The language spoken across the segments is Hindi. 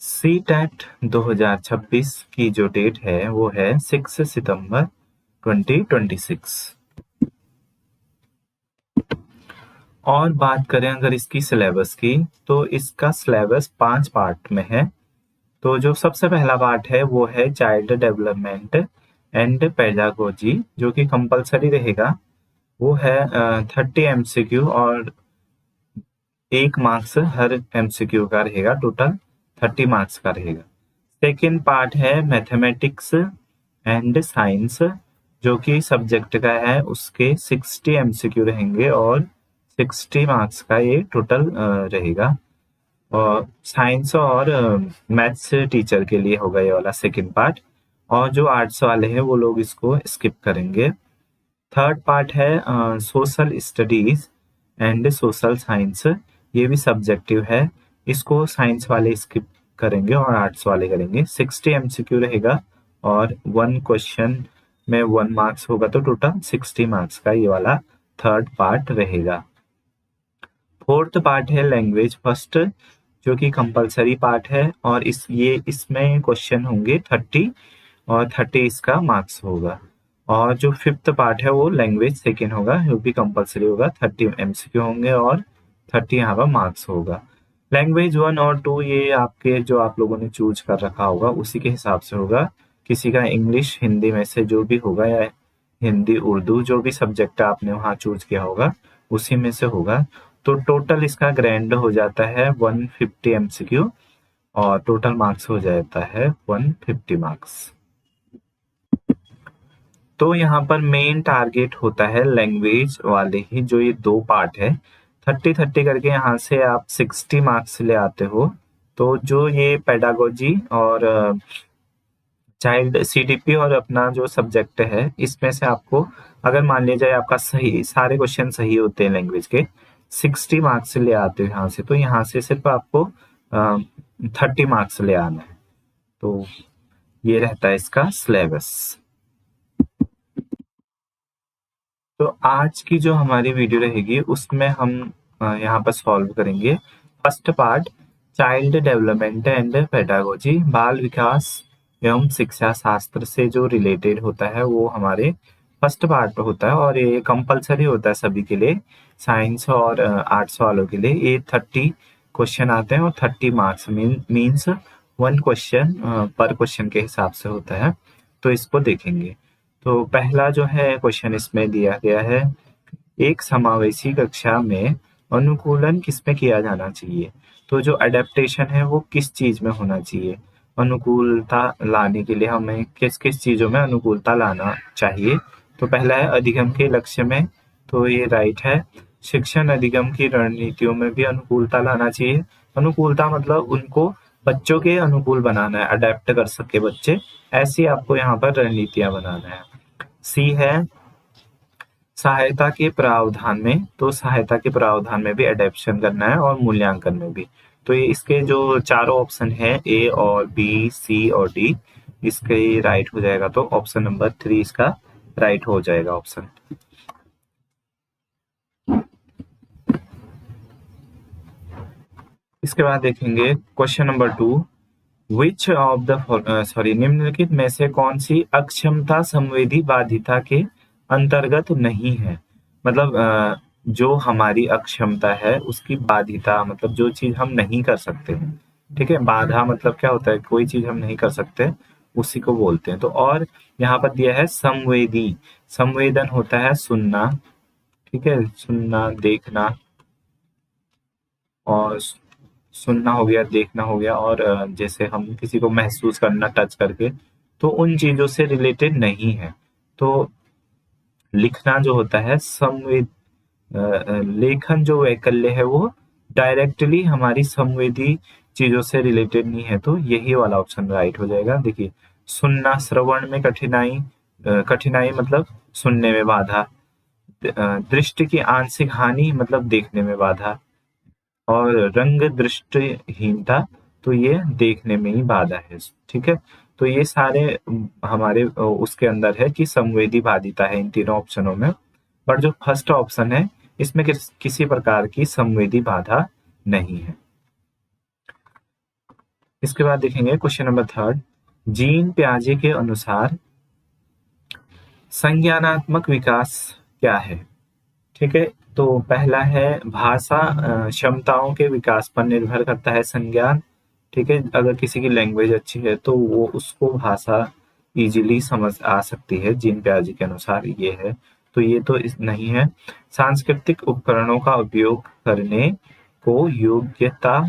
CTET 2026 की जो डेट है वो है 6 सितंबर 2026। और बात करें अगर इसकी सिलेबस की, तो इसका सिलेबस 5 पार्ट में है। तो जो सबसे पहला पार्ट है वो है चाइल्ड डेवलपमेंट एंड पेडागोजी, जो कि कंपलसरी रहेगा। वो है 30 MCQ और 1 मार्क्स हर MCQ का रहेगा, टोटल 30 मार्क्स का रहेगा। सेकेंड पार्ट है मैथमेटिक्स एंड साइंस, जो कि सब्जेक्ट का है, उसके 60 MCQ रहेंगे और 60 मार्क्स का ये टोटल रहेगा। और साइंस और मैथ्स टीचर के लिए होगा ये वाला सेकेंड पार्ट, और जो आर्ट्स वाले हैं वो लोग इसको स्किप करेंगे। थर्ड पार्ट है social studies and social science, ये भी सब्जेक्टिव है, इसको साइंस वाले स्किप करेंगे और आर्ट्स वाले करेंगे। 60 MCQ रहेगा और 1 क्वेश्चन में 1 मार्क्स होगा, तो टोटल 60 मार्क्स का ये वाला थर्ड पार्ट रहेगा। फोर्थ पार्ट है लैंग्वेज फर्स्ट, जो कि कंपलसरी पार्ट है, और इसमें क्वेश्चन होंगे 30 और 30 इसका मार्क्स होगा। और जो फिफ्थ पार्ट है वो लैंग्वेज सेकेंड होगा, जो भी कंपलसरी होगा, 30 MCQ होंगे और 30 यहाँ पर मार्क्स होगा। लैंग्वेज 1 और 2 ये आपके जो आप लोगों ने चूज कर रखा होगा उसी के हिसाब से होगा। किसी का इंग्लिश हिंदी में से जो भी होगा, या हिंदी उर्दू जो भी सब्जेक्ट आपने वहाँ चूज किया होगा उसी में से होगा। तो टोटल इसका ग्रैंड हो जाता है 150 MCQ और टोटल मार्क्स हो जाता है 150 मार्क्स। तो यहाँ पर मेन टारगेट होता है लैंग्वेज वाले ही, जो ये 2 पार्ट है, 30-30 करके यहाँ से आप 60 मार्क्स ले आते हो। तो जो ये पेडागोजी और चाइल्ड CDP और अपना जो सब्जेक्ट है, इसमें से आपको अगर मान लिया जाए आपका सही सारे क्वेश्चन सही होते हैं लैंग्वेज के, 60 मार्क्स ले आते हो यहाँ से, तो यहाँ से सिर्फ आपको 30 मार्क्स ले आना है। तो ये रहता है इसका सिलेबस। तो आज की जो हमारी वीडियो रहेगी उसमें हम यहाँ पर सॉल्व करेंगे first part, child development and pedagogy, बाल विकास एवं शिक्षा शास्त्र से जो रिलेटेड होता है वो हमारे फर्स्ट पार्ट होता है, और ये कंपलसरी होता है सभी के लिए, साइंस और आर्ट्स वालों के लिए। ये 30 क्वेश्चन आते हैं और 30 मार्क्स मीन्स 1 क्वेश्चन पर क्वेश्चन के हिसाब से होता है। तो इसको देखेंगे। तो पहला जो है क्वेश्चन इसमें दिया गया है, एक समावेशी कक्षा में अनुकूलन किसमें किया जाना चाहिए। तो जो अडेप्टेशन है वो किस चीज में होना चाहिए, अनुकूलता लाने के लिए हमें किस किस चीजों में अनुकूलता लाना चाहिए। तो पहला है अधिगम के लक्ष्य में, तो ये राइट है। शिक्षण अधिगम की रणनीतियों में भी अनुकूलता लाना चाहिए। अनुकूलता मतलब उनको बच्चों के अनुकूल बनाना है, अडेप्ट कर सके बच्चे, ऐसी आपको यहाँ पर रणनीतियां बनाना है। सी है सहायता के प्रावधान में, तो सहायता के प्रावधान में भी अडेप्शन करना है और मूल्यांकन में भी। तो ये इसके जो चारों ऑप्शन है A और B, C और D, इसके राइट हो जाएगा। तो ऑप्शन नंबर 3 इसका राइट हो जाएगा ऑप्शन। इसके बाद देखेंगे question number 2, which of the निम्नलिखित में से कौन सी अक्षमता संवेदी बाधिता के अंतर्गत नहीं है। मतलब जो हमारी अक्षमता है उसकी बाधिता मतलब जो चीज हम नहीं कर सकते हैं। ठीक है, बाधा मतलब क्या होता है, कोई चीज हम नहीं कर सकते उसी को बोलते हैं। तो और यहाँ पर दिया है संवेदी, संवेदन होता है सुनना, ठीक है, सुनना देखना, और सुनना हो गया, देखना हो गया, और जैसे हम किसी को महसूस करना टच करके, तो उन चीजों से रिलेटेड नहीं है। तो लिखना जो होता है लेखन जो वैकल्य है वो डायरेक्टली हमारी संवेदी चीजों से रिलेटेड नहीं है, तो यही वाला ऑप्शन राइट हो जाएगा। देखिए, सुनना, श्रवण में कठिनाई, कठिनाई मतलब सुनने में बाधा, दृष्टि की आंशिक हानि मतलब देखने में बाधा, और रंग दृष्टिहीनता, तो ये देखने में ही बाधा है। ठीक है, तो ये सारे हमारे उसके अंदर है कि संवेदी बाधिता है इन तीनों ऑप्शनों में। पर जो फर्स्ट ऑप्शन है इसमें किसी प्रकार की संवेदी बाधा नहीं है। इसके बाद देखेंगे क्वेश्चन नंबर 3, जीन पियाजे के अनुसार संज्ञानात्मक विकास क्या है। ठीक है, तो पहला है भाषा क्षमताओं के विकास पर निर्भर करता है संज्ञान। ठीक है, अगर किसी की लैंग्वेज अच्छी है तो वो उसको भाषा इजीली समझ आ सकती है, जीन पियाजे के अनुसार ये है। तो ये तो नहीं है। सांस्कृतिक उपकरणों का उपयोग करने को योग्यता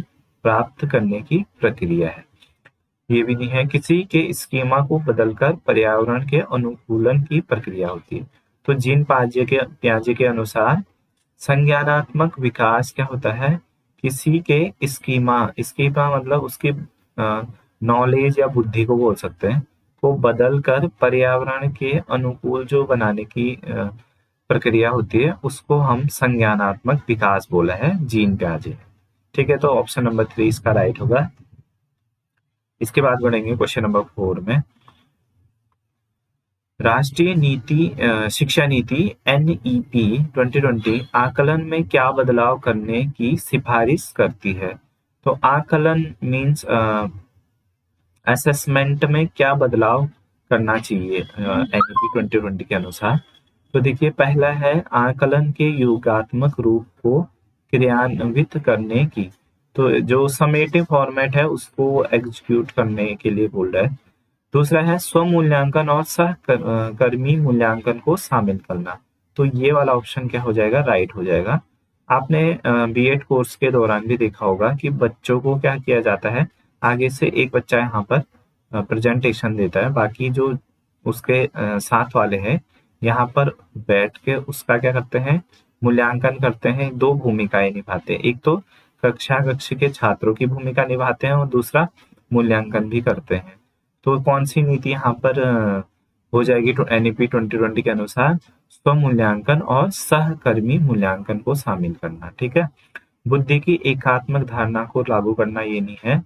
प्राप्त करने की प्रक्रिया है, ये भी नहीं है। किसी के स्कीमा को बदलकर पर्यावरण के अनुकूलन की प्रक्रिया होती है। तो जीन पियाजे के अनुसार संज्ञानात्मक विकास क्या होता है, किसी के स्कीमा मतलब उसकी नॉलेज या बुद्धि को बोल सकते हैं, को बदल कर पर्यावरण के अनुकूल जो बनाने की प्रक्रिया होती है उसको हम संज्ञानात्मक विकास बोला है जीन पियाजे। ठीक है, तो ऑप्शन नंबर 3 इसका राइट होगा। इसके बाद बढ़ेंगे क्वेश्चन नंबर 4 में। राष्ट्रीय शिक्षा नीति NEP 2020 आकलन में क्या बदलाव करने की सिफारिश करती है। तो आकलन मीन्स असेसमेंट में क्या बदलाव करना चाहिए NEP 2020 के अनुसार। तो देखिए, पहला है आकलन के योगात्मक रूप को क्रियान्वित करने की, तो जो समेटिव फॉर्मेट है उसको एग्जीक्यूट करने के लिए बोल रहा है। दूसरा है स्व मूल्यांकन और सहकर्मी मूल्यांकन को शामिल करना। तो ये वाला ऑप्शन क्या हो जाएगा, राइट हो जाएगा। आपने बीएड कोर्स के दौरान भी देखा होगा कि बच्चों को क्या किया जाता है, आगे से एक बच्चा यहाँ पर प्रेजेंटेशन देता है, बाकी जो उसके साथ वाले हैं यहाँ पर बैठ के उसका क्या करते हैं, मूल्यांकन करते हैं। दो भूमिकाएं निभाते हैं, एक तो कक्ष के छात्रों की भूमिका निभाते हैं और दूसरा मूल्यांकन भी करते हैं। तो कौन सी नीति यहाँ पर हो जाएगी, तो NEP 2020 के अनुसार स्व मूल्यांकन और सहकर्मी मूल्यांकन को शामिल करना। ठीक है, बुद्धि की एकात्मक धारणा को लागू करना ये नहीं है।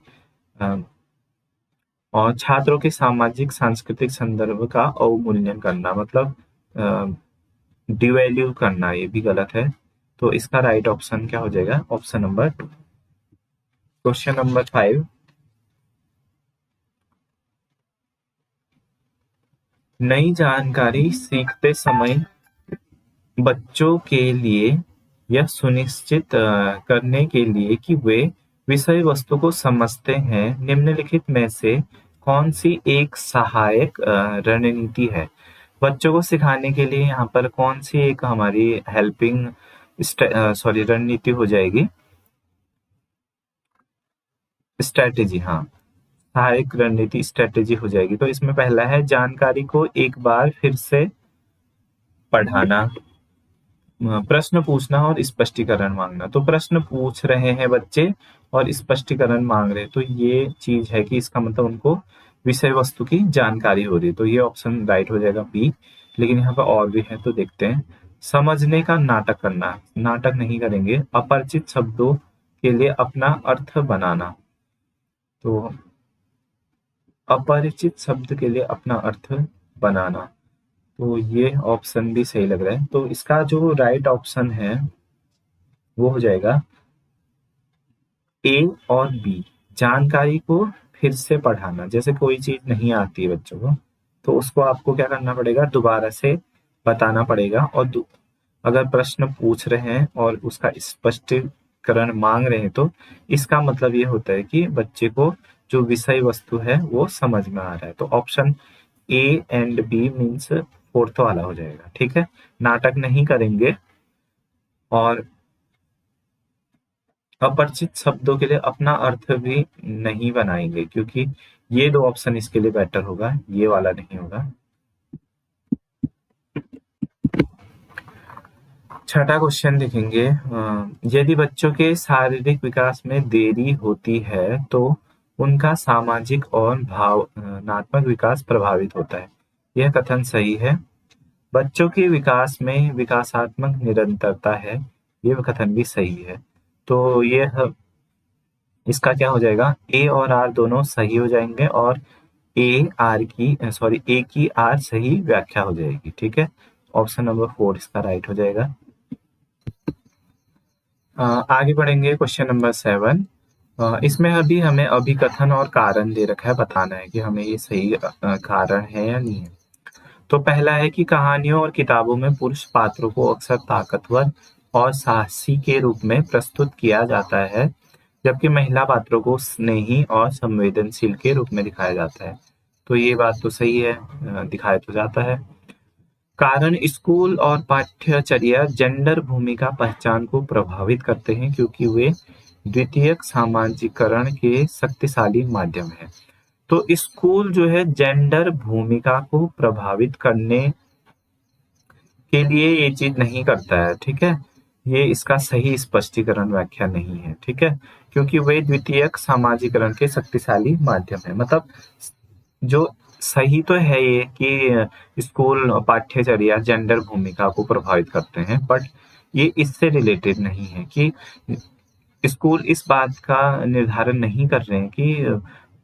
और छात्रों के सामाजिक सांस्कृतिक संदर्भ का अवमूल्यन करना मतलब डिवैल्यू करना, ये भी गलत है। तो इसका राइट ऑप्शन क्या हो जाएगा, ऑप्शन नंबर 2। क्वेश्चन नंबर 5, नई जानकारी सीखते समय बच्चों के लिए यह सुनिश्चित करने के लिए कि वे विषय वस्तु को समझते हैं, निम्नलिखित में से कौन सी एक सहायक रणनीति है। बच्चों को सिखाने के लिए यहाँ पर कौन सी एक हमारी हेल्पिंग रणनीति हो जाएगी, स्ट्रैटेजी। हाँ, सहायक रणनीति स्ट्रैटेजी हो जाएगी। तो इसमें पहला है जानकारी को एक बार फिर से पढ़ाना, प्रश्न पूछना और स्पष्टीकरण मांगना। तो प्रश्न पूछ रहे हैं बच्चे और स्पष्टीकरण मांग रहे हैं, तो ये चीज है कि इसका मतलब उनको विषय वस्तु की जानकारी हो रही है। तो ये ऑप्शन राइट हो जाएगा बी। लेकिन यहाँ पर और भी है, तो देखते हैं। समझने का नाटक करना, नाटक नहीं करेंगे। अपरिचित शब्दों के लिए अपना अर्थ बनाना, तो अपरिचित शब्द के लिए अपना अर्थ बनाना, तो ये ऑप्शन भी सही लग रहा है। तो इसका जो राइट ऑप्शन है वो हो जाएगा ए और बी। जानकारी को फिर से पढ़ाना, जैसे कोई चीज नहीं आती है बच्चों को तो उसको आपको क्या करना पड़ेगा, दोबारा से बताना पड़ेगा। और अगर प्रश्न पूछ रहे हैं और उसका स्पष्टीकरण मांग रहे हैं तो इसका मतलब ये होता है कि बच्चे को जो विषय वस्तु है वो समझ में आ रहा है। तो option A and B means fourth वाला हो जाएगा। ठीक है, नाटक नहीं करेंगे और अपरिचित शब्दों के लिए अपना अर्थ भी नहीं बनाएंगे, क्योंकि ये दो ऑप्शन इसके लिए बेटर होगा, ये वाला नहीं होगा। छठा क्वेश्चन देखेंगे। यदि बच्चों के शारीरिक विकास में देरी होती है तो उनका सामाजिक और भावनात्मक विकास प्रभावित होता है, यह कथन सही है। बच्चों के विकास में विकासात्मक निरंतरता है, यह कथन भी सही है। तो यह इसका क्या हो जाएगा, ए और आर दोनों सही हो जाएंगे और ए की आर सही व्याख्या हो जाएगी। ठीक है, ऑप्शन नंबर 4 इसका राइट हो जाएगा। आगे बढ़ेंगे क्वेश्चन नंबर 7। इसमें अभी हमें अभिकथन और कारण दे रखा है, बताना है कि हमें ये सही कारण है या नहीं है। तो पहला है कि कहानियों और किताबों में पुरुष पात्रों को अक्सर ताकतवर और साहसी के रूप में प्रस्तुत किया जाता है, जबकि महिला पात्रों को स्नेही और संवेदनशील के रूप में दिखाया जाता है। तो ये बात तो सही है, दिखाया तो जाता है। कारण स्कूल और पाठ्यचर्या जेंडर भूमिका पहचान को प्रभावित करते हैं, क्योंकि वे द्वितीयक सामाजिकरण के शक्तिशाली माध्यम हैं। तो स्कूल जो है जेंडर भूमिका को प्रभावित करने के लिए ये चीज नहीं करता है, ठीक है। ये इसका सही स्पष्टीकरण व्याख्या नहीं है, ठीक है, क्योंकि वे द्वितीयक सामाजिकरण के शक्तिशाली माध्यम है। मतलब जो सही तो है ये कि स्कूल पाठ्यचर्या जेंडर भूमिका को प्रभावित करते हैं, बट ये इससे रिलेटेड नहीं है कि स्कूल इस बात का निर्धारण नहीं कर रहे हैं कि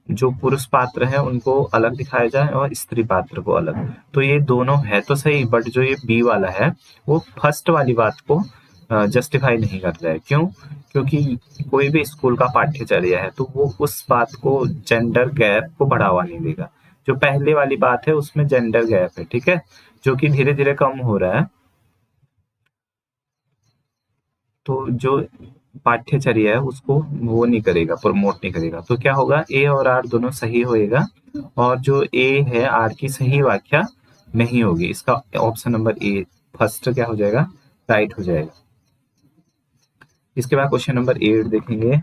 जो पुरुष पात्र है उनको अलग दिखाया जाए और स्त्री पात्र को अलग। तो ये दोनों है तो सही, बट जो ये बी वाला है वो फर्स्ट वाली बात को जस्टिफाई नहीं कर रहा है। क्यों? क्योंकि कोई भी स्कूल का पाठ्यचर्या है तो वो उस बात को जेंडर गैप को बढ़ावा नहीं देगा। जो पहले वाली बात है उसमें जेंडर गैप है, ठीक है, जो कि धीरे धीरे कम हो रहा है। तो जो पाठ्यचर्या है उसको वो नहीं करेगा, प्रमोट नहीं करेगा। तो क्या होगा, ए और आर दोनों सही होएगा, और जो ए है आर की सही व्याख्या नहीं होगी। इसका ऑप्शन नंबर ए फर्स्ट क्या हो जाएगा, राइट हो जाएगा। इसके बाद क्वेश्चन नंबर 8 देखेंगे।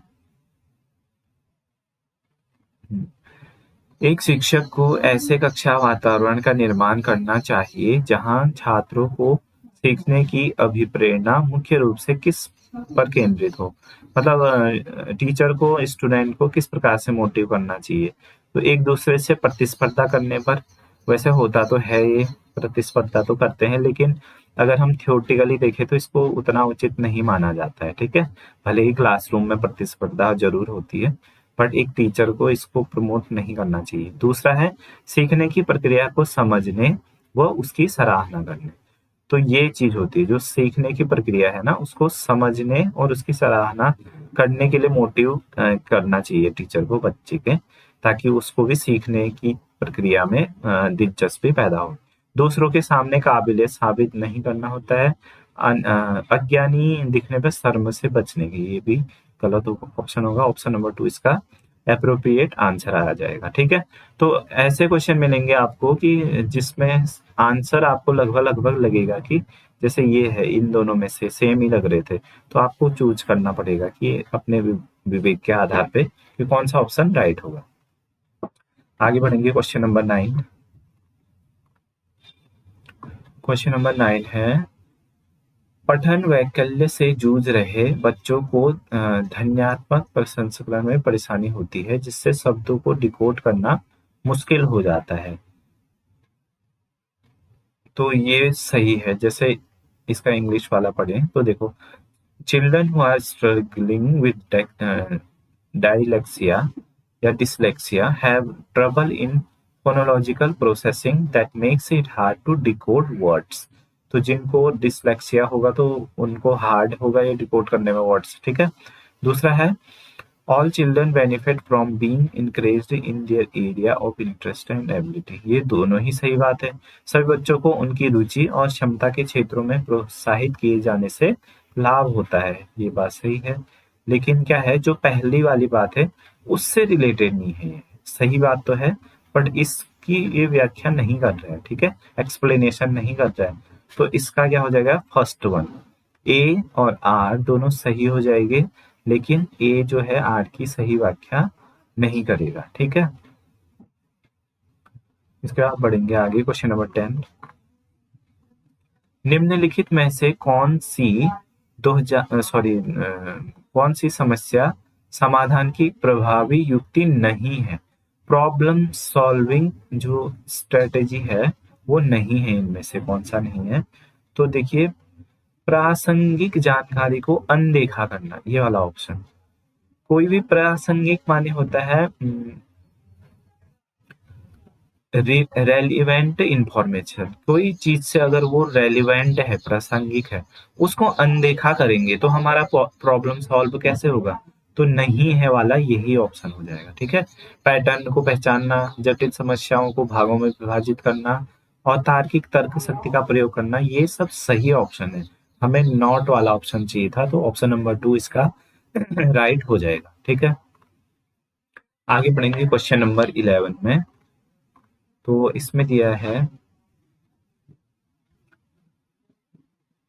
एक शिक्षक को ऐसे कक्षा वातावरण का निर्माण करना चाहिए जहां छात्रों को सीखने की अभिप्रेरणा मुख्य रूप से किस पर केंद्रित हो। मतलब टीचर को स्टूडेंट को किस प्रकार से मोटिव करना चाहिए। तो एक दूसरे से प्रतिस्पर्धा करने पर, वैसे होता तो है ये, प्रतिस्पर्धा तो करते हैं, लेकिन अगर हम थ्योरेटिकली देखें तो इसको उतना उचित नहीं माना जाता है, ठीक है। भले ही क्लासरूम में प्रतिस्पर्धा जरूर होती है, बट एक टीचर को इसको प्रमोट नहीं करना चाहिए। दूसरा है सीखने की प्रक्रिया को समझने व उसकी सराहना करने। तो ये चीज होती है, जो सीखने की प्रक्रिया है ना उसको समझने और उसकी सराहना करने के लिए मोटिव करना चाहिए टीचर को बच्चे के, ताकि उसको भी सीखने की प्रक्रिया में दिलचस्पी पैदा हो। दूसरों के सामने काबिलियत साबित नहीं करना होता है। अज्ञानी दिखने पर शर्म से बचने की, ये भी गलत ऑप्शन होगा। ऑप्शन नंबर 2 इसका अप्रोप्रिएट आंसर आ जाएगा, ठीक है। तो ऐसे क्वेश्चन मिलेंगे आपको कि जिसमें आंसर आपको लगभग लगभग लगेगा कि जैसे ये है, इन दोनों में से सेम ही लग रहे थे, तो आपको चूज करना पड़ेगा कि अपने विवेक के आधार पे कि कौन सा ऑप्शन राइट होगा। आगे बढ़ेंगे क्वेश्चन नंबर 9। क्वेश्चन नंबर 9 है, पठन वैकल्य से जूझ रहे बच्चों को ध्वन्यात्मक प्रसंस्करण में परेशानी होती है, जिससे शब्दों को डिकोड करना मुश्किल हो जाता है। तो ये सही है। जैसे इसका इंग्लिश वाला पढ़ें तो देखो, children who are struggling with dyslexia या dyslexia have trouble in phonological processing that makes it hard to decode words. तो जिनको डिसलेक्सिया होगा तो उनको हार्ड होगा ये डिकोड करने में वर्ड्स, ठीक है। दूसरा है, all children benefit from being encouraged in their area of interest and ability. ये दोनों ही सही बात है। सभी बच्चों को उनकी रुचि और क्षमता के क्षेत्रों में प्रोत्साहित किए जाने से लाभ होता है, ये बात सही है। लेकिन क्या है, जो पहली वाली बात है उससे रिलेटेड नहीं है ये। सही बात तो है, बट इसकी ये व्याख्या नहीं कर रहा है, ठीक है, एक्सप्लेनेशन नहीं कर रहा है। तो इसका क्या हो जाएगा, फर्स्ट वन। ए और आर दोनों सही हो जाएंगे, लेकिन ए जो है आर की सही व्याख्या नहीं करेगा, ठीक है। इसके बाद बढ़ेंगे आगे क्वेश्चन नंबर 10। निम्नलिखित में से कौन सी समस्या समाधान की प्रभावी युक्ति नहीं है। प्रॉब्लम सॉल्विंग जो स्ट्रेटेजी है वो नहीं है, इनमें से कौन सा नहीं है। तो देखिए, प्रासंगिक जानकारी को अनदेखा करना, ये वाला ऑप्शन। कोई भी प्रासंगिक माने होता है रेलिवेंट इंफॉर्मेशन। कोई चीज से अगर वो रेलिवेंट है, प्रासंगिक है, उसको अनदेखा करेंगे तो हमारा प्रॉब्लम सॉल्व कैसे होगा। तो नहीं है वाला यही ऑप्शन हो जाएगा। ठीक है, पैटर्न को पहचानना, जटिल समस्याओं को भागों में विभाजित करना और तार्किक तर्क शक्ति का प्रयोग करना, ये सब सही ऑप्शन है। हमें नॉट वाला ऑप्शन चाहिए था, तो ऑप्शन नंबर 2 इसका राइट हो जाएगा। ठीक है, आगे बढ़ेंगे क्वेश्चन नंबर 11 में। तो इसमें दिया है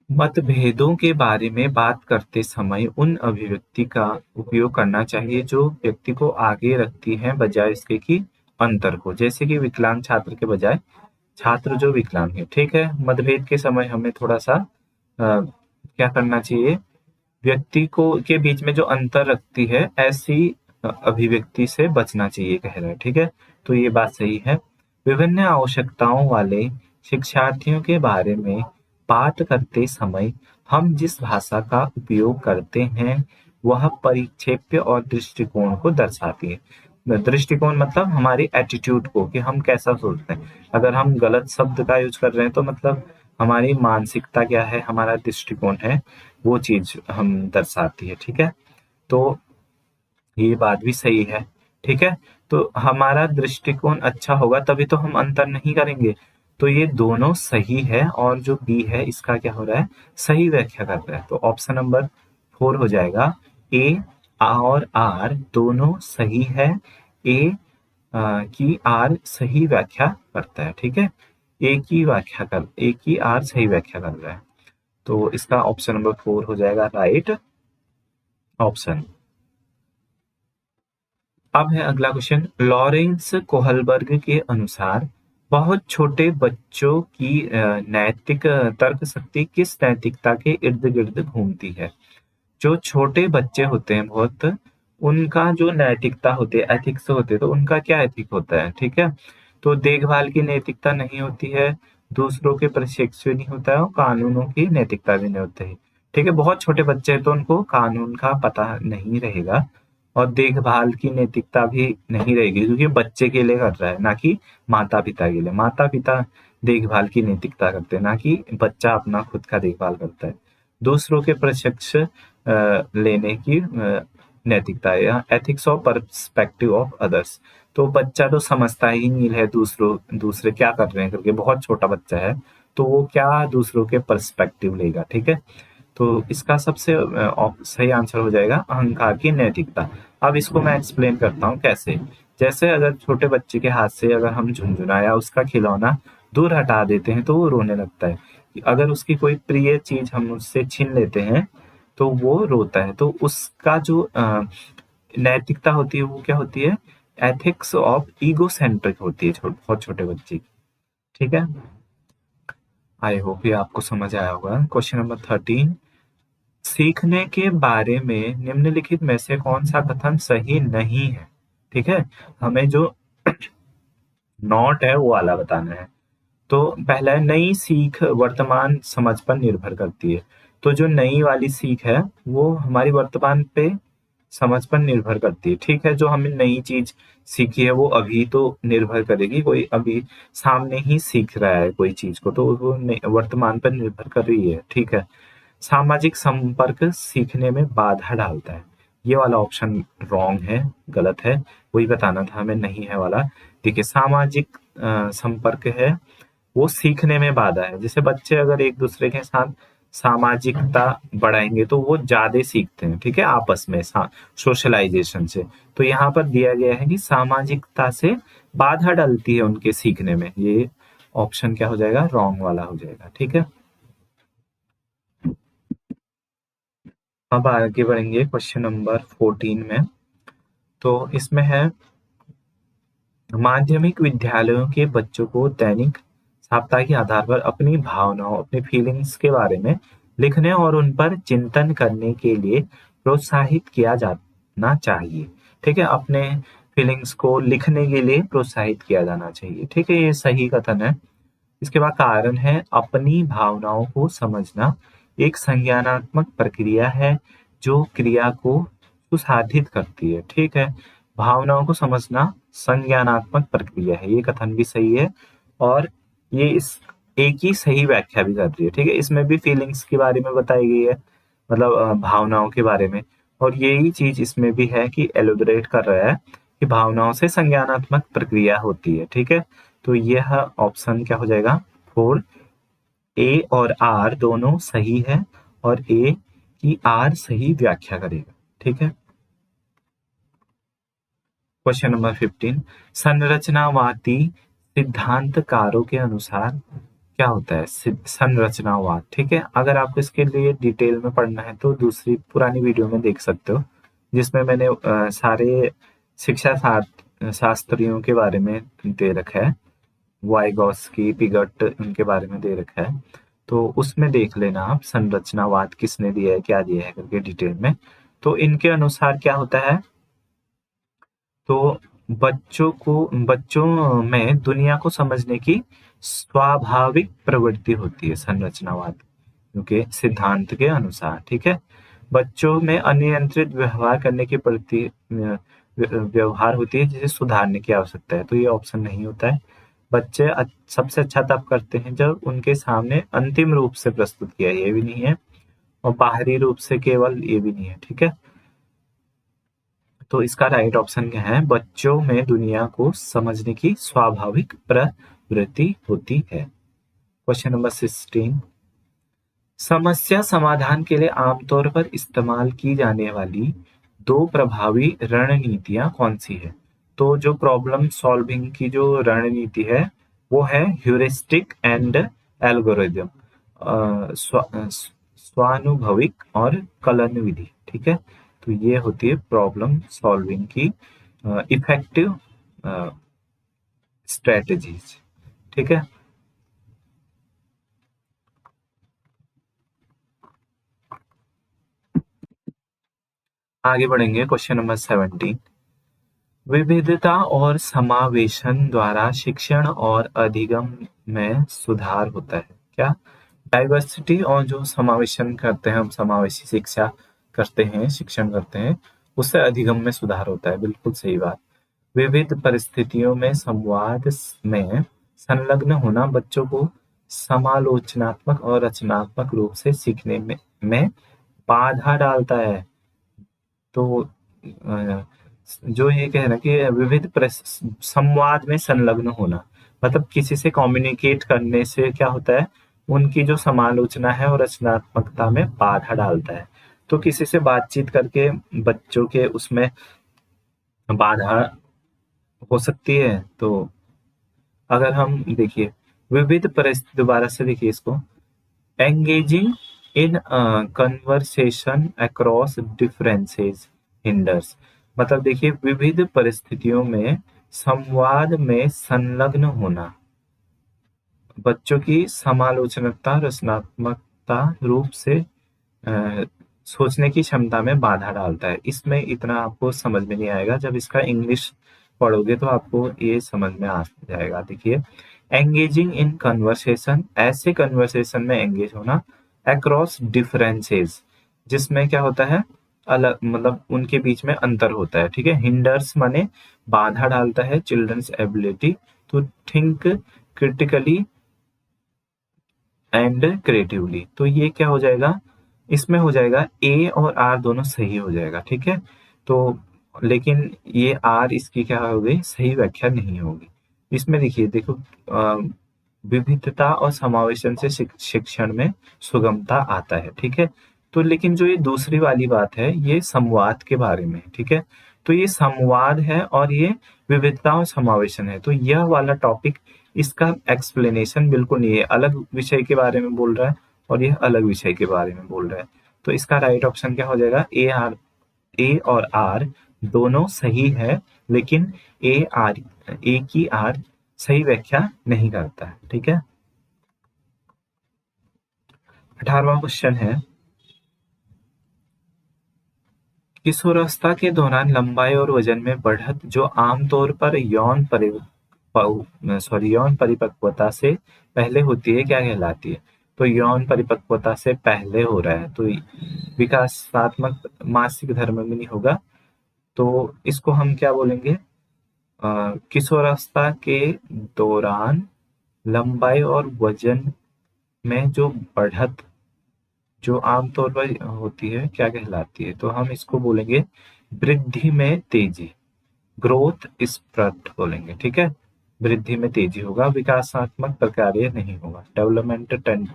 मतभेदों के बारे में बात करते समय उन अभिव्यक्ति का उपयोग करना चाहिए जो व्यक्ति को आगे रखती हैं बजाय इसके कि अंतर को। जैसे कि विकलांग छात्र के बजाय छात्र जो विकलांग है। ठीक है, मतभेद के समय हमें थोड़ा सा क्या करना चाहिए, व्यक्ति को के बीच में जो अंतर रखती है ऐसी अभिव्यक्ति से बचना चाहिए कह रहा है। ठीक है, तो ये बात सही है। विभिन्न आवश्यकताओं वाले शिक्षार्थियों के बारे में बात करते समय हम जिस भाषा का उपयोग करते हैं वह परिक्षेप्य और दृष्टिकोण को दर्शाती है। दृष्टिकोण मतलब हमारी एटीट्यूड को, कि हम कैसा सोचते हैं। अगर हम गलत शब्द का यूज कर रहे हैं तो मतलब हमारी मानसिकता क्या है, हमारा दृष्टिकोण है, वो चीज हम दर्शाती है। ठीक है, तो ये बात भी सही है। ठीक है, तो हमारा दृष्टिकोण अच्छा होगा तभी तो हम अंतर नहीं करेंगे। तो ये दोनों सही है और जो बी है इसका क्या हो रहा है, सही व्याख्या कर रहा है। तो ऑप्शन नंबर 4 हो जाएगा। ए और आर दोनों सही है। ए की आर सही व्याख्या करता है। ठीक है, एक ही आर सही व्याख्या कर रहा है। तो इसका ऑप्शन नंबर 4 हो जाएगा राइट ऑप्शन। अब है अगला क्वेश्चन। लॉरेंस कोहलबर्ग के अनुसार बहुत छोटे बच्चों की नैतिक तर्क शक्ति किस नैतिकता के इर्द गिर्द घूमती है। जो छोटे बच्चे होते हैं बहुत, उनका जो नैतिकता होती है, एथिक्स होते हैं, तो उनका क्या एथिक होता है। ठीक है, तो देखभाल की नैतिकता नहीं होती है, दूसरों के प्रशिक्षु नहीं होता है और कानूनों की नैतिकता भी नहीं होती है। ठीक है, बहुत छोटे बच्चे हैं तो उनको कानून का पता नहीं रहेगा और देखभाल की नैतिकता भी नहीं रहेगी, क्योंकि बच्चे के लिए कर रहा है ना कि माता पिता के लिए। माता पिता देखभाल की नैतिकता करते हैं, ना कि बच्चा अपना खुद का देखभाल करता है। दूसरों के प्रशिक्ष लेने की नैतिकता है या ethics of perspective of others. तो बच्चा तो समझता ही नहीं है दूसरे क्या कर रहे हैं करके, बहुत छोटा बच्चा है तो वो क्या दूसरों के पर्सपेक्टिव लेगा। ठीक है, तो इसका सबसे सही आंसर हो जाएगा अहंकार की नैतिकता। अब इसको मैं एक्सप्लेन करता हूँ कैसे। जैसे अगर छोटे बच्चे के हाथ से अगर हम झुनझुना या उसका खिलौना दूर हटा देते हैं तो वो रोने लगता है। अगर उसकी कोई प्रिय चीज हम उससे छीन लेते हैं तो वो रोता है। तो उसका जो नैतिकता होती है वो क्या होती है, एथिक्स ऑफ ईगो सेंट्रिक होती है बहुत छोटे बच्चे की। ठीक है, आई होप ये आपको समझ आया होगा। Question number 13। सीखने के बारे में निम्नलिखित में से कौन सा कथन सही नहीं है। ठीक है, हमें जो नॉट है वो वाला बताना है। तो पहला है नई सीख वर्तमान समझ पर निर्भर करती है। तो जो नई वाली सीख है वो हमारी वर्तमान पे समझ पर निर्भर करती है। ठीक है, जो हमने नई चीज सीखी है वो अभी तो निर्भर करेगी, कोई अभी सामने ही सीख रहा है कोई चीज को तो वो वर्तमान पर निर्भर कर रही है। ठीक है, सामाजिक संपर्क सीखने में बाधा डालता है। ये वाला ऑप्शन रॉन्ग है, गलत है, वही बताना था हमें, नहीं है वाला। देखिए, सामाजिक संपर्क है वो सीखने में बाधा है। जैसे बच्चे अगर एक दूसरे के साथ सामाजिकता बढ़ाएंगे तो वो ज्यादा सीखते हैं। ठीक है, आपस में सोशलाइजेशन से। तो यहाँ पर दिया गया है कि सामाजिकता से बाधा डलती है उनके सीखने में। ये ऑप्शन क्या हो जाएगा, रॉन्ग वाला हो जाएगा। ठीक है, अब आगे बढ़ेंगे क्वेश्चन नंबर 14 में। तो इसमें है माध्यमिक विद्यालयों के बच्चों को दैनिक साप्ताहिक के आधार पर अपनी भावनाओं, अपनी फीलिंग्स के बारे में लिखने और उन पर चिंतन करने के लिए प्रोत्साहित किया जाना चाहिए। ठीक है, अपने फीलिंग्स को लिखने के लिए प्रोत्साहित किया जाना चाहिए। ठीक है, ये सही कथन है। इसके बाद कारण है अपनी भावनाओं को समझना एक संज्ञानात्मक प्रक्रिया है जो क्रिया को सुसाधित करती है। ठीक है, भावनाओं को समझना संज्ञानात्मक प्रक्रिया है, ये कथन भी सही है और ये इस एक ही सही व्याख्या भी कर रही है। ठीक है, इसमें भी फीलिंग्स के बारे में बताई गई है, मतलब भावनाओं के बारे में। और यही चीज इसमें भी है कि एलोबरेट कर रहा है कि भावनाओं से संज्ञानात्मक प्रक्रिया होती है। ठीक है, तो यह ऑप्शन क्या हो जाएगा 4। ए और आर दोनों सही है और ए की आर सही व्याख्या करेगा। ठीक है, क्वेश्चन नंबर 15, संरचनावादी सिद्धांतकारों के अनुसार क्या होता है संरचनावाद। ठीक है, अगर आपको इसके लिए डिटेल में पढ़ना है तो दूसरी पुरानी वीडियो में देख सकते हो, जिसमें मैंने सारे शिक्षा शास्त्रियों के बारे में दे रखा है, वाइगॉस्की पिगट उनके बारे में दे रखा है। तो उसमें देख लेना आप संरचनावाद किसने दिया है क्या दिया है करके डिटेल में। तो इनके अनुसार क्या होता है, तो बच्चों में दुनिया को समझने की स्वाभाविक प्रवृत्ति होती है संरचनावाद के सिद्धांत के अनुसार। ठीक है, बच्चों में अनियंत्रित व्यवहार करने की प्रवृत्ति व्यवहार होती है जिसे सुधारने की आवश्यकता है। तो ये ऑप्शन नहीं होता है। बच्चे सबसे अच्छा तब करते हैं जब उनके सामने अंतिम रूप से प्रस्तुत किया, ये भी नहीं है, और बाहरी रूप से केवल, ये भी नहीं है। ठीक है, तो इसका राइट ऑप्शन क्या है, बच्चों में दुनिया को समझने की स्वाभाविक प्रवृत्ति होती है। क्वेश्चन नंबर 16, समस्या समाधान के लिए आमतौर पर इस्तेमाल की जाने वाली दो प्रभावी रणनीतियां कौन सी है। तो जो प्रॉब्लम सॉल्विंग की जो रणनीति है वो है ह्यूरिस्टिक एंड एल्गोरिदम, स्वानुभविक और कलन विधि। ठीक है, तो ये होती है प्रॉब्लम सॉल्विंग की इफेक्टिव स्ट्रेटजीज। ठीक है, आगे बढ़ेंगे। क्वेश्चन नंबर 17, विविधता और समावेशन द्वारा शिक्षण और अधिगम में सुधार होता है क्या। डाइवर्सिटी और जो समावेशन करते हैं हम, समावेशी शिक्षा करते हैं, शिक्षण करते हैं, उससे अधिगम में सुधार होता है। बिल्कुल सही बात। विविध परिस्थितियों में संवाद में संलग्न होना बच्चों को समालोचनात्मक और रचनात्मक रूप से सीखने में बाधा डालता है। तो जो ये कह रहा है कि विविध संवाद में संलग्न होना, मतलब किसी से कम्युनिकेट करने से क्या होता है, उनकी जो समालोचना है और रचनात्मकता में बाधा डालता है। तो किसी से बातचीत करके बच्चों के उसमें बाधा हो सकती है। तो अगर हम देखिए विविध परिस्थिति, दोबारा से देखिए इसको, engaging in conversation across differences hinders, मतलब देखिए विविध परिस्थितियों में संवाद में संलग्न होना बच्चों की समालोचनता रचनात्मकता रूप से सोचने की क्षमता में बाधा डालता है। इसमें इतना आपको समझ में नहीं आएगा, जब इसका इंग्लिश पढ़ोगे तो आपको ये समझ में आ जाएगा। देखिए एंगेजिंग इन कन्वर्सेशन, ऐसे कन्वर्सेशन में एंगेज होना, अक्रॉस डिफरेंसेस, जिसमें क्या होता है अलग, मतलब उनके बीच में अंतर होता है। ठीक है, हिंडर्स माने बाधा डालता है children's ability to think critically and creatively. तो ये क्या हो जाएगा, इसमें हो जाएगा ए और आर दोनों सही हो जाएगा। ठीक है, तो लेकिन ये आर इसकी क्या होगी, सही व्याख्या नहीं होगी। इसमें देखिए देखो विविधता और समावेशन से शिक्षण में सुगमता आता है। ठीक है, तो लेकिन जो ये दूसरी वाली बात है ये संवाद के बारे में। ठीक है, तो ये संवाद है और ये विविधता और समावेशन है। तो यह वाला टॉपिक, इसका एक्सप्लेनेशन बिल्कुल नहीं है, अलग विषय के बारे में बोल रहा है और यह अलग विषय के बारे में बोल रहा है। तो इसका राइट ऑप्शन क्या हो जाएगा, ए और आर दोनों सही है, लेकिन ए की आर सही व्याख्या नहीं करता है। ठीक है, 18वां क्वेश्चन है, किशोरावस्था के दौरान लंबाई और वजन में बढ़त जो आमतौर पर यौन परिपक्वता से पहले होती है क्या कहलाती है। तो यौन परिपक्वता से पहले हो रहा है तो विकासात्मक मासिक धर्म में नहीं होगा। तो इसको हम क्या बोलेंगे, किशोरावस्था के दौरान लंबाई और वजन में जो बढ़त जो आमतौर पर होती है क्या कहलाती है? तो हम इसको बोलेंगे वृद्धि में तेजी, ग्रोथ स्प्रट बोलेंगे, ठीक है। वृद्धि में तेजी होगा, विकासात्मक प्रक्रिया नहीं होगा, डेवलपमेंट ट्रेंड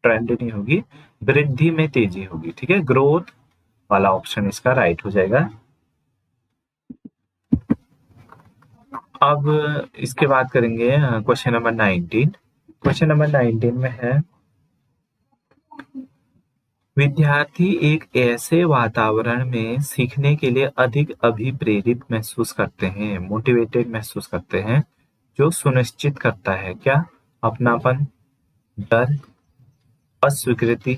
ट्रेंड नहीं होगी, वृद्धि में तेजी होगी, ठीक है। ग्रोथ वाला ऑप्शन इसका राइट हो जाएगा। अब इसके बाद करेंगे क्वेश्चन नंबर 19। क्वेश्चन नंबर 19 में है, विद्यार्थी एक ऐसे वातावरण में सीखने के लिए अधिक अभिप्रेरित महसूस करते हैं, मोटिवेटेड महसूस करते हैं, जो सुनिश्चित करता है क्या? अपनापन, डर, अस्वीकृति,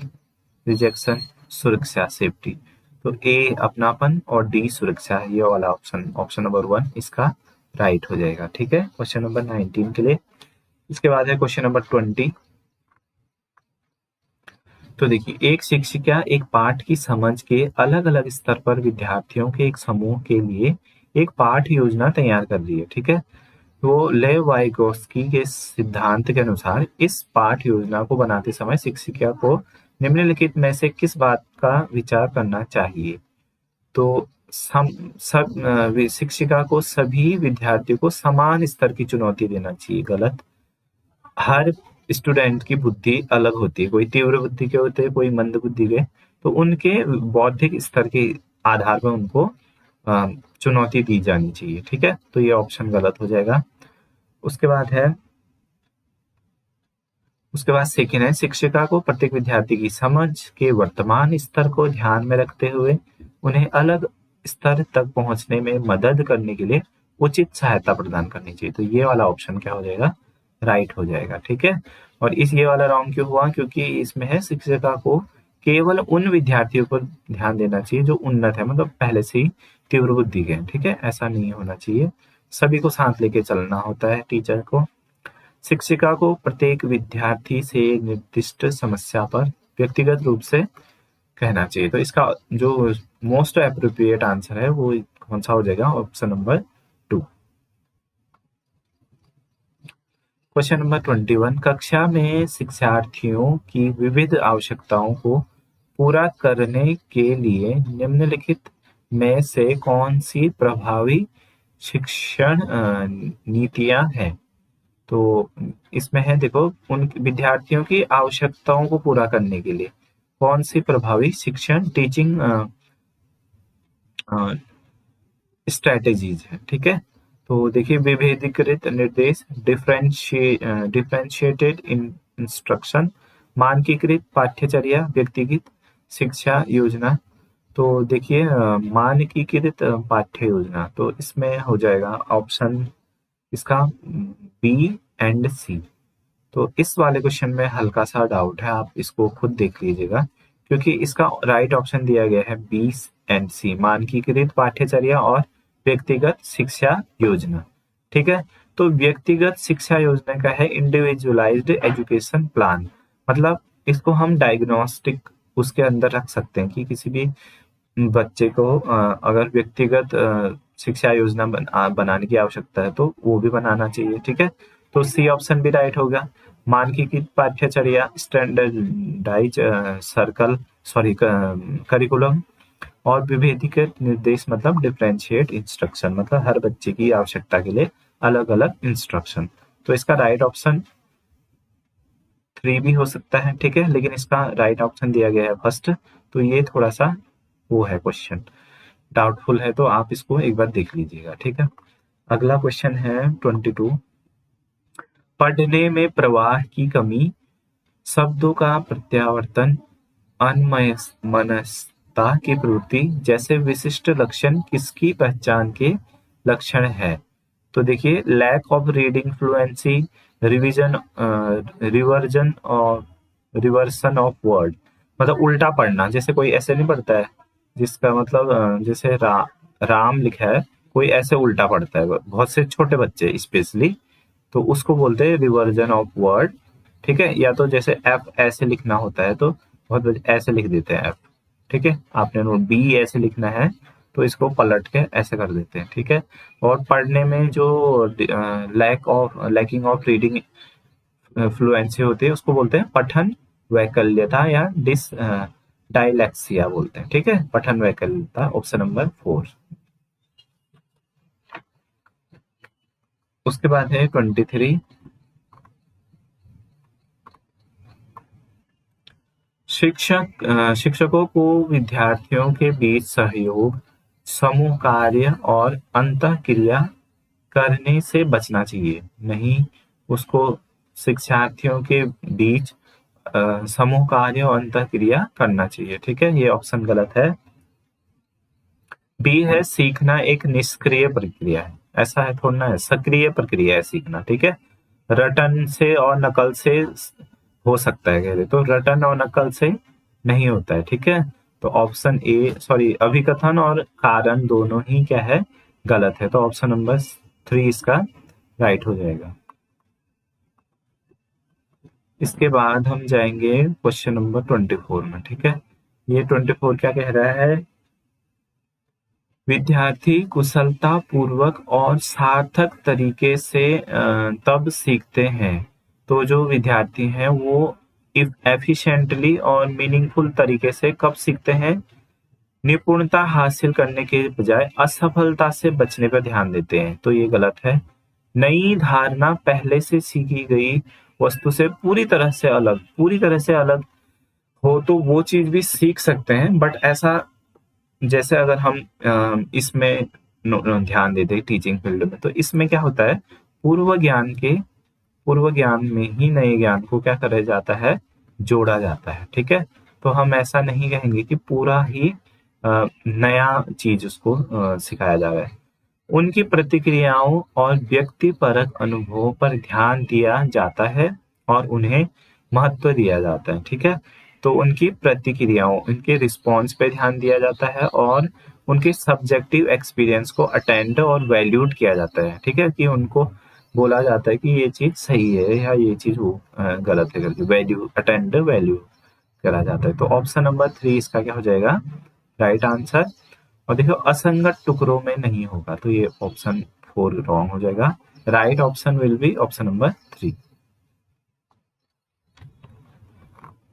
रिजेक्शन, सुरक्षा, सेफ्टी। तो ए अपनापन और डी सुरक्षा, ये वाला ऑप्शन, ऑप्शन नंबर 1 इसका राइट हो जाएगा, ठीक है, क्वेश्चन नंबर 19 के लिए। इसके बाद है क्वेश्चन नंबर 20। तो देखिए, एक शिक्षिका एक पाठ की समझ के अलग अलग स्तर पर विद्यार्थियों के एक समूह के लिए एक पाठ योजना तैयार कर रही है, ठीक है। तो लेव वाइगोस्की के सिद्धांत के अनुसार इस पाठ योजना को बनाते समय शिक्षिका को निम्नलिखित में से किस बात का विचार करना चाहिए? तो शिक्षिका को सभी विद्यार्थियों को समान स्तर की चुनौती देना चाहिए, गलत। हर स्टूडेंट की बुद्धि अलग होती है, कोई तीव्र बुद्धि के होते हैं, कोई मंद बुद्धि के, तो उनके बौद्धिक स्तर के आधार पर उनको चुनौती दी जानी चाहिए, ठीक है। तो ये ऑप्शन गलत हो जाएगा। उसके बाद सेकेंड है, शिक्षिका को प्रत्येक विद्यार्थी की समझ के वर्तमान स्तर को ध्यान में रखते हुए उन्हें अलग स्तर तक पहुंचने में मदद करने के लिए उचित सहायता प्रदान करनी चाहिए। तो ये वाला ऑप्शन क्या हो जाएगा? राइट हो जाएगा, ठीक है। और ये वाला रॉन्ग क्यों हुआ? क्योंकि इसमें है शिक्षिका को केवल उन विद्यार्थियों पर ध्यान देना चाहिए जो उन्नत है, मतलब पहले से ही तीव्र बुद्धि के, ठीक है। ऐसा नहीं होना चाहिए, सभी को साथ लेके चलना होता है टीचर को। शिक्षिका को प्रत्येक विद्यार्थी से निर्दिष्ट समस्या पर व्यक्तिगत रूप से कहना चाहिए। तो इसका जो मोस्ट एप्रोप्रिएट आंसर है वो कौन सा हो जाएगा? Option number 2। क्वेश्चन नंबर 21, कक्षा में शिक्षार्थियों की विविध आवश्यकताओं को पूरा करने के लिए निम्नलिखित में से कौन सी प्रभावी शिक्षण नीतियां हैं? तो इसमें है, देखो, उन विद्यार्थियों की आवश्यकताओं को पूरा करने के लिए कौन सी प्रभावी शिक्षण टीचिंग स्ट्रेटेजीज है, ठीक है। तो देखिए, विभेदीकृत निर्देश, डिफरेंशिएटेड इंस्ट्रक्शन, मानकीकृत पाठ्यचर्या, व्यक्तिगत शिक्षा योजना। तो देखिए, मानकीकृत पाठ्य योजना, तो इसमें हो जाएगा ऑप्शन इसका बी एंड सी। तो इस वाले क्वेश्चन में हल्का सा डाउट है, आप इसको खुद देख लीजिएगा, क्योंकि इसका राइट ऑप्शन दिया गया है बी एंड सी, मानकीकृत पाठ्यचर्या और व्यक्तिगत शिक्षा योजना, ठीक है। तो व्यक्तिगत शिक्षा योजना का है इंडिविजुअलाइज्ड एजुकेशन प्लान, मतलब इसको हम डायग्नोस्टिक उसके अंदर रख सकते हैं कि किसी भी बच्चे को अगर व्यक्तिगत शिक्षा योजना बनाने की आवश्यकता है तो वो भी बनाना चाहिए, ठीक है। तो सी ऑप्शन भी राइट होगा। मानकीकृत पाठ्यचर्या, स्टैंडर्डाइज करिकुलम, और विभेदीकृत निर्देश मतलब डिफरेंशिएट इंस्ट्रक्शन, मतलब हर बच्चे की आवश्यकता के लिए अलग अलग इंस्ट्रक्शन। तो इसका राइट ऑप्शन 3 भी हो सकता है, ठीक है, लेकिन इसका राइट ऑप्शन दिया गया है फर्स्ट, तो ये थोड़ा सा वो है, क्वेश्चन डाउटफुल है, तो आप इसको एक बार देख लीजिएगा, ठीक है। अगला क्वेश्चन है 22, पढ़ने में प्रवाह की कमी, शब्दों का प्रत्यावर्तन, अनमनस्कता की प्रवृत्ति जैसे विशिष्ट लक्षण किसकी पहचान के लक्षण है? तो देखिए, lack of reading fluency, reversion और रिवर्सन ऑफ वर्ड, मतलब उल्टा पढ़ना, जैसे कोई ऐसे नहीं पढ़ता है जिसका मतलब जैसे राम लिखा है, कोई ऐसे उल्टा पढ़ता है, बहुत से छोटे बच्चे स्पेशली, तो उसको बोलते हैं रिवर्जन ऑफ वर्ड, ठीक है। या तो जैसे एफ ऐसे लिखना होता है तो बहुत बच्चे ऐसे लिख देते हैं एफ, ठीक है। आपने नोट बी ऐसे लिखना है तो इसको पलट के ऐसे कर देते हैं, ठीक है। और पढ़ने में जो लैकिंग ऑफ रीडिंग फ्लुएंसी होती है उसको बोलते हैं पठन वैकल्यता या डायलैक्सिया बोलते हैं, ठीक है, पठन वैकल्यता, ऑप्शन नंबर 4। उसके बाद है 23, शिक्षकों को विद्यार्थियों के बीच सहयोग, समूह कार्य और अंतःक्रिया करने से बचना चाहिए। नहीं, उसको शिक्षार्थियों के बीच समूह कार्य और अंतःक्रिया करना चाहिए, ठीक है, ये ऑप्शन गलत है। बी है सीखना एक निष्क्रिय प्रक्रिया है, ऐसा है थोड़ा है, सक्रिय प्रक्रिया है सीखना, ठीक है। रटन से और नकल से हो सकता है, कह रहे तो रटन और नकल से नहीं होता है, ठीक है। तो ऑप्शन ए, सॉरी, अभिकथन और कारण दोनों ही क्या है, गलत है। तो ऑप्शन नंबर 3 इसका राइट हो जाएगा। इसके बाद हम जाएंगे क्वेश्चन नंबर 24 में, ठीक है। ये 24 क्या कह रहा है, विद्यार्थी कुशलता पूर्वक और सार्थक तरीके से तब सीखते हैं, तो जो विद्यार्थी हैं वो एफिशिएंटली और मीनिंगफुल तरीके से कब सीखते हैं, निपुणता हासिल करने के बजाय असफलता से बचने पर ध्यान देते हैं, तो ये गलत है। नई धारणा पहले से सीखी गई वस्तु से पूरी तरह से अलग हो तो वो चीज भी सीख सकते हैं, बट ऐसा, जैसे अगर हम इसमें ध्यान देते टीचिंग फील्ड में, तो इसमें क्या होता है, पूर्व ज्ञान में ही नए ज्ञान को क्या करा जाता है, जोड़ा जाता है, ठीक है। तो हम ऐसा नहीं कहेंगे कि पूरा ही नया चीज उसको सिखाया जा रहा है। उनकी प्रतिक्रियाओं और व्यक्तिपरक अनुभवों पर ध्यान दिया जाता है और उन्हें महत्व दिया जाता है, ठीक है। तो उनकी प्रतिक्रियाओं, उनके रिस्पॉन्स पे ध्यान दिया जाता है और उनके सब्जेक्टिव एक्सपीरियंस को अटेंड और वैल्यूड किया जाता है, ठीक है, कि उनको बोला जाता है कि ये चीज सही है या ये चीज वो गलत है करके वैल्यू अटेंड वैल्यू करा जाता है। तो ऑप्शन नंबर 3 इसका क्या हो जाएगा, राइट आंसर। और देखो असंगत टुकड़ों में नहीं होगा, तो ये ऑप्शन 4 रॉन्ग हो जाएगा। Right option will be option number 3।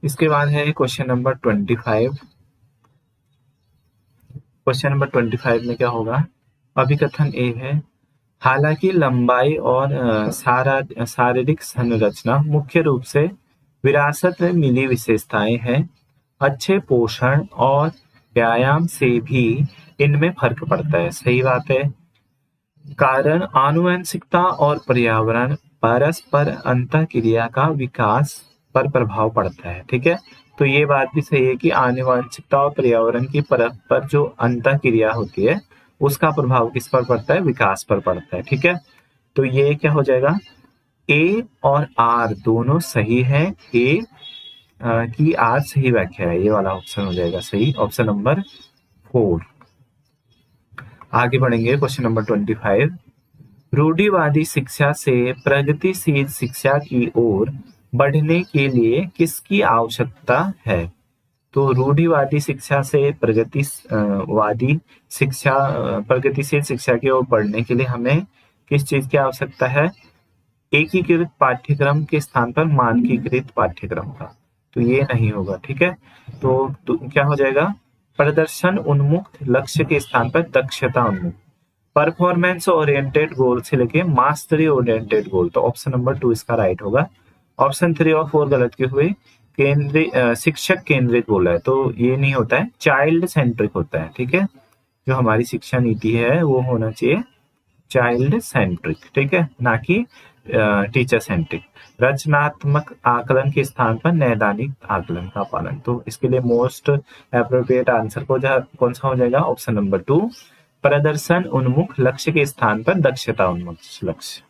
इसके बाद है क्वेश्चन नंबर 25। क्वेश्चन नंबर 25 में क्या होगा, अभिकथन ए है, हालांकि लंबाई और शारीरिक संरचना मुख्य रूप से विरासत में मिली विशेषताएं हैं, अच्छे पोषण और व्यायाम से भी इनमें फर्क पड़ता है, सही बात है। कारण आनुवंशिकता और पर्यावरण परस्पर अंतःक्रिया का विकास पर प्रभाव पड़ता है, ठीक है। तो ये बात भी सही है कि आनुवंशिकता और पर्यावरण की परस्पर जो अंतःक्रिया होती है उसका प्रभाव किस पर पड़ता है, विकास पर पड़ता है, ठीक है। तो ये क्या हो जाएगा, ए और आर दोनों सही है, ए की आर सही व्याख्या है, ये वाला ऑप्शन हो जाएगा सही, ऑप्शन नंबर 4। आगे बढ़ेंगे क्वेश्चन नंबर 25। रूढ़िवादी शिक्षा से प्रगतिशील शिक्षा की ओर बढ़ने के लिए किसकी आवश्यकता है। तो रूढ़िवादी शिक्षा से प्रगतिशील शिक्षा की ओर बढ़ने के लिए हमें किस चीज की आवश्यकता है, एकीकृत पाठ्यक्रम के स्थान पर मानकीकृत पाठ्यक्रम का, तो ये नहीं होगा, ठीक है। तो क्या हो जाएगा, प्रदर्शन उन्मुक्त लक्ष्य के स्थान पर दक्षता उन्मुक्त, परफॉर्मेंस ओरिएंटेड गोल से लेके मास्टरी ओरिएंटेड गोल, तो ऑप्शन नंबर 2 इसका राइट होगा। ऑप्शन 3 और 4 गलत क्यों हुए, केंद्रीय शिक्षक केंद्रित बोला है, तो ये नहीं होता है, चाइल्ड सेंट्रिक होता है, ठीक है। जो हमारी शिक्षा नीति है वो होना चाहिए चाइल्ड सेंट्रिक, ठीक है, ना कि टीचर सेंट्रिक। रचनात्मक आकलन के स्थान पर नैदानिक आकलन का पालन, तो इसके लिए मोस्ट अप्रोप्रिएट आंसर कौन सा हो जाएगा, ऑप्शन नंबर 2, प्रदर्शन उन्मुख लक्ष्य के स्थान पर दक्षता उन्मुख लक्ष्य।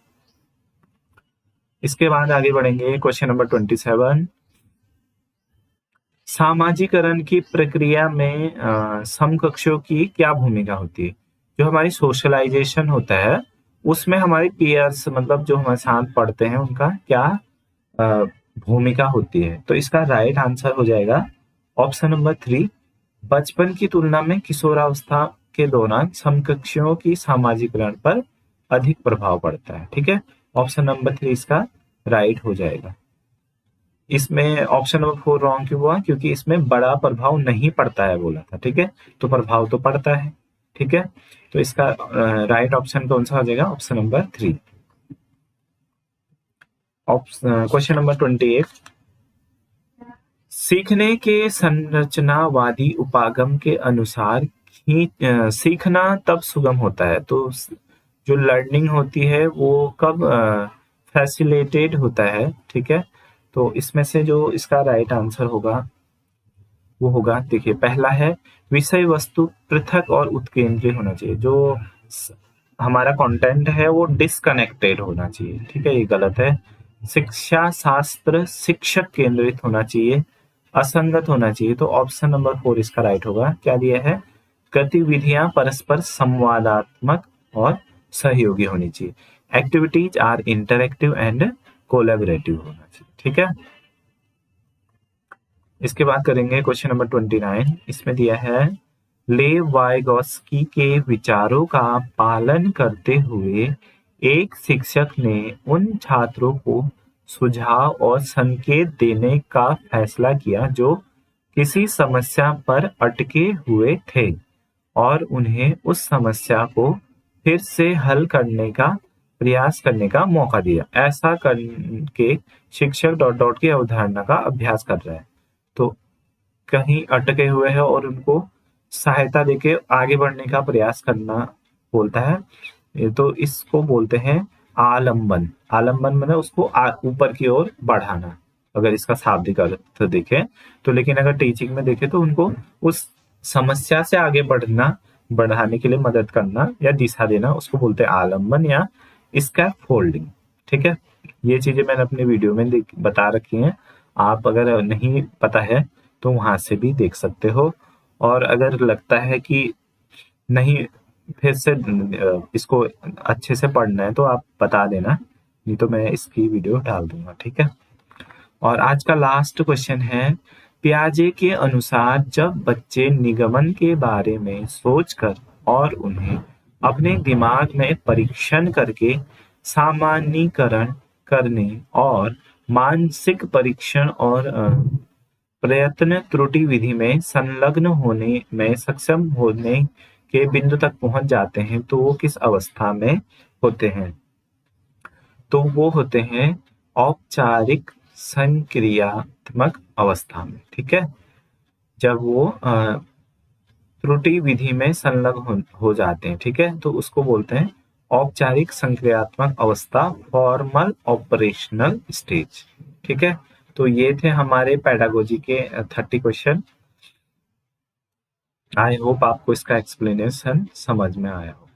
इसके बाद आगे बढ़ेंगे क्वेश्चन नंबर 27। सामाजिकरण की प्रक्रिया में समकक्षों की क्या भूमिका होती है। जो हमारी सोशलाइजेशन होता है उसमें हमारी पीयर्स, मतलब जो हमारे साथ पढ़ते हैं, उनका क्या भूमिका होती है। तो इसका राइट आंसर हो जाएगा ऑप्शन नंबर 3, बचपन की तुलना में किशोरावस्था के दौरान समकक्षों की सामाजिकरण पर अधिक प्रभाव पड़ता है, ठीक है। ऑप्शन नंबर 3 इसका राइट हो जाएगा। इसमें ऑप्शन नंबर 4 रॉन्ग क्यों हुआ? क्योंकि इसमें बड़ा प्रभाव नहीं पड़ता है बोला था, ठीक है, तो प्रभाव तो पड़ता है, ठीक है। तो इसका राइट ऑप्शन कौन सा हो जाएगा? Option number 3। क्वेश्चन नंबर 28, सीखने के संरचनावादी उपागम के अनुसार ही सीखना तब सुगम होता है। तो जो लर्निंग होती है वो कब फैसिलिटेट होता है, ठीक है। तो इसमें से जो इसका राइट आंसर होगा वो होगा, देखिए, पहला है विषय वस्तु पृथक और उत्केंद्रित होना चाहिए। जो हमारा कंटेंट है वो डिसकनेक्टेड होना चाहिए, ठीक है, ये गलत है। शिक्षा शास्त्र शिक्षक केंद्रित होना चाहिए, असंगत होना चाहिए। तो ऑप्शन नंबर 4 इसका राइट होगा। क्या दिया है? गतिविधियां परस्पर संवादात्मक और सहयोगी होनी चाहिए। Activities are interactive and collaborative होना चाहिए, ठीक है। इसके बाद करेंगे क्वेश्चन नंबर 29। इसमें दिया है लेव वाइगोस्की के विचारों का पालन करते हुए एक शिक्षक ने उन छात्रों को सुझाव और संकेत देने का फैसला किया जो किसी समस्या पर अटके हुए थे और उन्हें उस समस्या को फिर से हल करने का प्रयास करने का मौका दिया। ऐसा करके शिक्षक डॉट डॉट की अवधारणा का अभ्यास कर रहा है। तो कहीं अटके हुए हैं और उनको सहायता देके आगे बढ़ने का प्रयास करना बोलता है। तो इसको बोलते हैं आलंबन। आलंबन मतलब उसको ऊपर की ओर बढ़ाना, अगर इसका शाब्दिक अर्थ देखें तो। लेकिन अगर टीचिंग में देखें तो उनको उस समस्या से आगे बढ़ाने के लिए मदद करना या दिशा देना, उसको बोलते हैं आलंबन या स्कैफोल्डिंग, ठीक है। ये चीजें मैंने अपने वीडियो में बता रखी हैं। आप अगर नहीं पता है तो वहां से भी देख सकते हो। और अगर लगता है कि नहीं फिर से इसको अच्छे से पढ़ना है तो आप बता देना, नहीं तो मैं इसकी वीडियो डाल दूंगा, ठीक है। और आज का लास्ट क्वेश्चन है, पियाजे के अनुसार जब बच्चे निगमन के बारे में सोचकर और उन्हें अपने दिमाग में परीक्षण करके सामान्यीकरण करने और मानसिक परीक्षण और प्रयत्न त्रुटि विधि में संलग्न होने में सक्षम होने के बिंदु तक पहुंच जाते हैं तो वो किस अवस्था में होते हैं? तो वो होते हैं औपचारिक संक्रियात्मक अवस्था में, ठीक है। जब वो त्रुटि विधि में संलग्न हो जाते हैं, ठीक है, तो उसको बोलते हैं औपचारिक संक्रियात्मक अवस्था, फॉर्मल ऑपरेशनल स्टेज, ठीक है। तो ये थे हमारे पेडागोजी के 30 क्वेश्चन। आई होप आपको इसका एक्सप्लेनेशन समझ में आया हो।